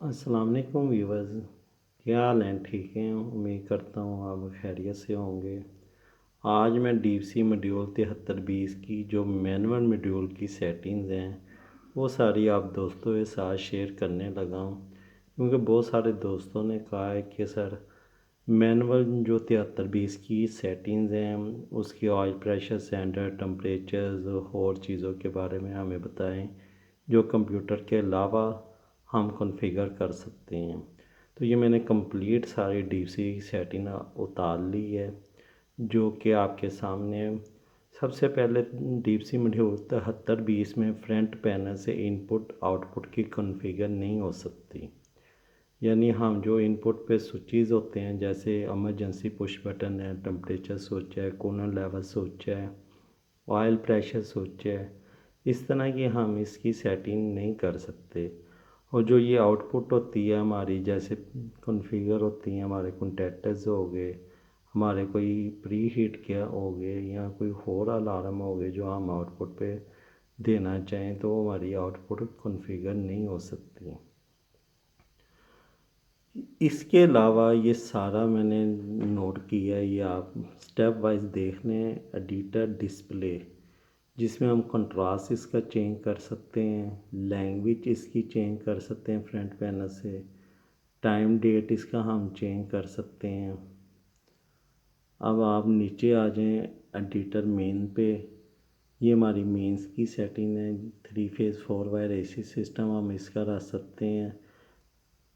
अस्सलाम वालेकुम व्यूवर्स। क्या हाल हैं? ठीक हैं? उम्मीद करता हूँ आप खैरियत से होंगे। आज मैं डीप सी मॉड्यूल 7320 की जो मैनुअल मॉड्यूल की सेटिंग्स हैं वो सारी आप दोस्तों के साथ शेयर करने लगा हूँ, क्योंकि बहुत सारे दोस्तों ने कहा है कि सर मैनुअल जो 7320 की सेटिंग्स हैं उसकी ऑयल प्रेशर, सेंडर, टेम्परेचर्स और चीज़ों के बारे में हमें बताएं जो कंप्यूटर के अलावा हम कॉन्फ़िगर कर सकते हैं। तो ये मैंने कंप्लीट सारी डीप सी सेटिंग उतार ली है जो कि आपके सामने है। सबसे पहले डीप सी मॉड्यूल 7320 में फ्रंट पैनल से इनपुट आउटपुट की कॉन्फ़िगर नहीं हो सकती। यानी हम जो इनपुट पे स्विचेस होते हैं जैसे इमरजेंसी पुश बटन है, टेम्परेचर स्विच है, कूलेंट लेवल स्विच है, ऑयल प्रेशर स्विच है, इस तरह की हम इसकी सेटिंग नहीं कर सकते। और जो ये आउटपुट होती है हमारी, जैसे कॉन्फ़िगर होती हैं हमारे कॉन्टैक्टर्स हो गए, हमारे कोई प्री हीट क्या हो गए या कोई और अलार्म हो गए जो हम आउटपुट पे देना चाहें, तो हमारी आउटपुट कॉन्फ़िगर नहीं हो सकती। इसके अलावा ये सारा मैंने नोट किया है, ये आप स्टेप वाइज देख लें। एडिटर डिस्प्ले, जिसमें हम कंट्रास्ट इसका चेंज कर सकते हैं, लैंग्वेज इसकी चेंज कर सकते हैं फ्रंट पैनल से, टाइम डेट इसका हम चेंज कर सकते हैं। अब आप नीचे आ जाएं एडिटर मेन पे, ये हमारी मेंस की सेटिंग है। 3 फेज़ 4 वायर एसी सिस्टम हम इसका रख सकते हैं,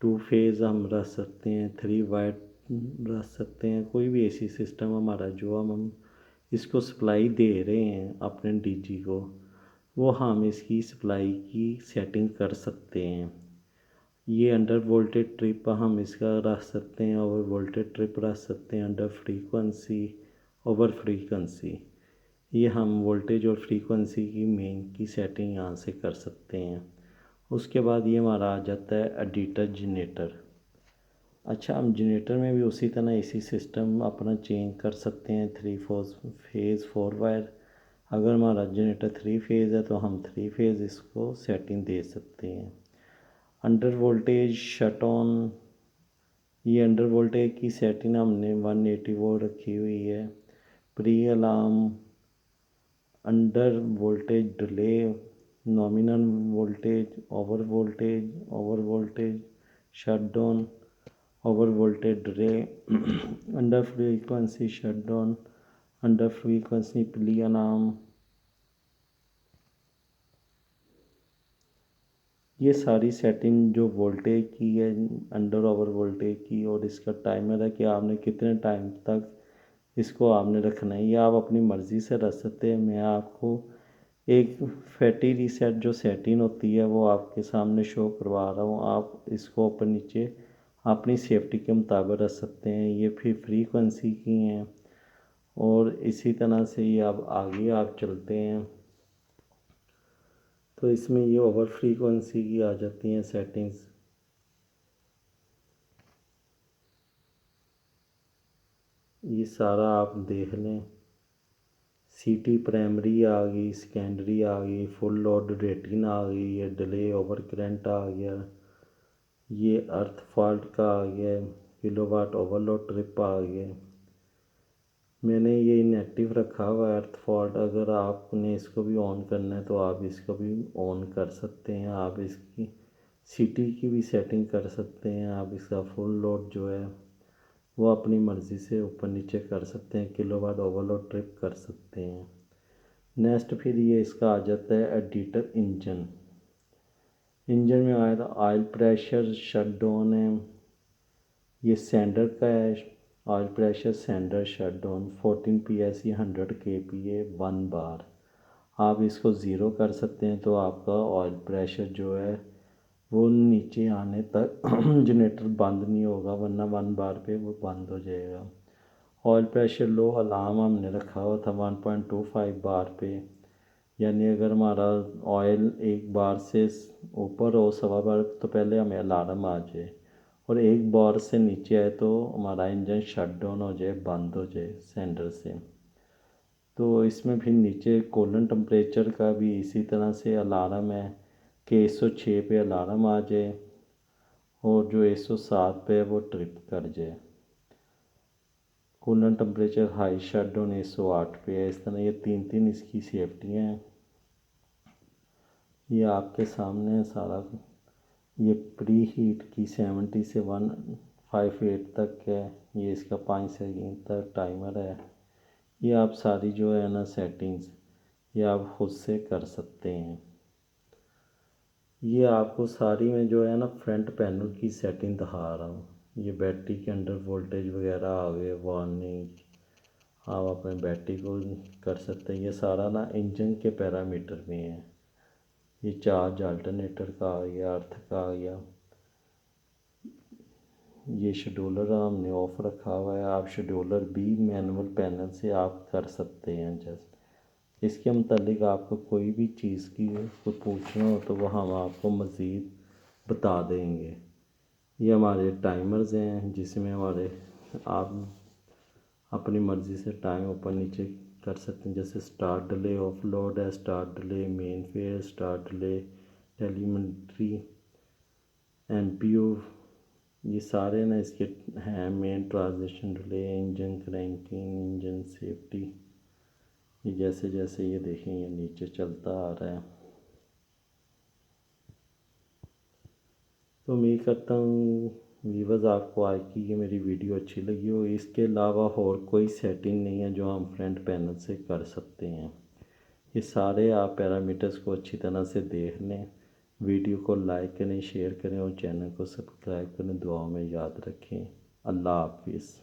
2 फेज़ हम रख सकते हैं, 3 वायर रख सकते हैं। कोई भी एसी सिस्टम हमारा जो हम इसको सप्लाई दे रहे हैं अपने डीजी को, वो हम इसकी सप्लाई की सेटिंग कर सकते हैं। ये अंडर वोल्टेज ट्रिप हम इसका रख सकते हैं, ओवर वोल्टेज ट्रिप रख सकते हैं, अंडर फ्रीक्वेंसी, ओवर फ्रीक्वेंसी। ये हम वोल्टेज और फ्रीक्वेंसी की मेन की सेटिंग यहाँ से कर सकते हैं। उसके बाद ये हमारा आ जाता है एडिटर जनरेटर। अच्छा, हम जनरेटर में भी उसी तरह इसी सिस्टम अपना चेंज कर सकते हैं। 3 फेज़ 4 वायर, अगर हमारा जनरेटर 3 फेज़ है तो हम 3 फेज़ इसको सेटिंग दे सकते हैं। अंडर वोल्टेज शट ऑन, ये अंडर वोल्टेज की सेटिंग हमने 180 वोल्ट रखी हुई है। Pre alarm, under voltage delay, nominal voltage, over voltage shut down, over voltage delay, under frequency shut down, under frequency pre alarm. ये सारी सेटिंग जो voltage की है, अंडर ओवर वोल्टेज की, और इसका टाइमर है कि आपने कितने टाइम तक इसको आपने रखना है, ये आप अपनी मर्ज़ी से रख सकते हैं। मैं आपको एक फैटी रीसेट जो सेटिंग होती है वो आपके सामने शो करवा रहा हूँ। आप इसको ऊपर नीचे अपनी सेफ्टी के मुताबिक रख सकते हैं। ये फिर फ्रीक्वेंसी की हैं, और इसी तरह से ये अब आगे आप चलते हैं तो इसमें ये ओवर फ्रीक्वेंसी की आ जाती हैं सेटिंग्स। ये सारा आप देख लें। सीटी प्राइमरी आ गई, सेकेंडरी आ गई, फुल लोड रेटिंग आ गई, ये डिले ओवर करंट आ गया, ये अर्थ फॉल्ट का आ गया, किलोवाट ओवरलोड ट्रिप आ गया। मैंने ये इनएक्टिव रखा हुआ है अर्थ फॉल्ट। अगर आपने इसको भी ऑन करना है तो आप इसको भी ऑन कर सकते हैं। आप इसकी सीटी की भी सेटिंग कर सकते हैं। आप इसका फुल लोड जो है वो अपनी मर्ज़ी से ऊपर नीचे कर सकते हैं, किलोवाट ओवरलोड ट्रिप कर सकते हैं। नेक्स्ट फिर ये इसका आ जाता है एडिटर इंजन। इंजन में आया था ऑयल प्रेशर शट डाउन है, ये सेंडर का है। Oil pressure sender shut down 14 PSE 100 kPa 1 बार। आप इसको ज़ीरो कर सकते हैं तो आपका ऑयल प्रेशर जो है वो नीचे आने तक जनरेटर बंद नहीं होगा, वरना 1 बार पे वो बंद हो जाएगा। ऑयल प्रेशर लो अलार्म हमने रखा हुआ था 1.25 बार पे, यानी अगर हमारा ऑयल एक बार से ऊपर हो, सवा बार, तो पहले हमें अलार्म आ जाए, और एक बार से नीचे आए तो हमारा इंजन शट डाउन हो जाए, बंद हो जाए सेंडर से। तो इसमें फिर नीचे कूलेंट टेम्परेचर का भी इसी तरह से अलार्म है कि 106 पे अलार्म आ जाए, और जो 107 पे है वो ट्रिप कर जाए। Coolant temperature high shut down 108 पे है। इस तरह ये तीन इसकी सेफ्टियाँ हैं। ये आपके सामने है सारा। ये प्री हीट की 70 से 158 तक है। ये इसका 5 सेकंड तक टाइमर है। ये आप सारी जो है ना सेटिंग्स ये आप खुद से कर सकते हैं। ये आपको सारी में जो है ना फ्रंट पैनल की सेटिंग दिखा रहा हूँ। ये बैटरी के अंडर वोल्टेज वगैरह आ गए, वार्निंग, आप अपने बैटरी को कर सकते हैं। ये सारा ना इंजन के पैरामीटर में है। ये चार्ज अल्टरनेटर का आ गया, अर्थ का आ गया। ये शेड्यूलर हमने ऑफ रखा हुआ है। आप शेड्यूलर भी मैनुअल पैनल से आप कर सकते हैं। जस्ट इसके मतलब आपको कोई भी चीज़ की कोई पूछना हो तो वो हम आपको मज़ीद बता देंगे। ये हमारे टाइमर्स हैं जिसमें हमारे आप अपनी मर्ज़ी से टाइम ऊपर नीचे कर सकते हैं। जैसे स्टार्ट डिले, ऑफ लोड है, start delay, main fair, start delay, telemetry, NPU, ये सारे ना इसके हैं। Main transition delay, engine cranking, engine safety. ये जैसे जैसे ये देखें ये नीचे चलता आ रहा है। तो उम्मीद करता हूँ व्यूअर्स आपको आज की ये मेरी वीडियो अच्छी लगी हो। इसके अलावा और कोई सेटिंग नहीं है जो हम फ्रंट पैनल से कर सकते हैं। ये सारे आप पैरामीटर्स को अच्छी तरह से देख लें। वीडियो को लाइक करें, शेयर करें और चैनल को सब्सक्राइब करें। दुआओं में याद रखें। अल्लाह हाफिज़।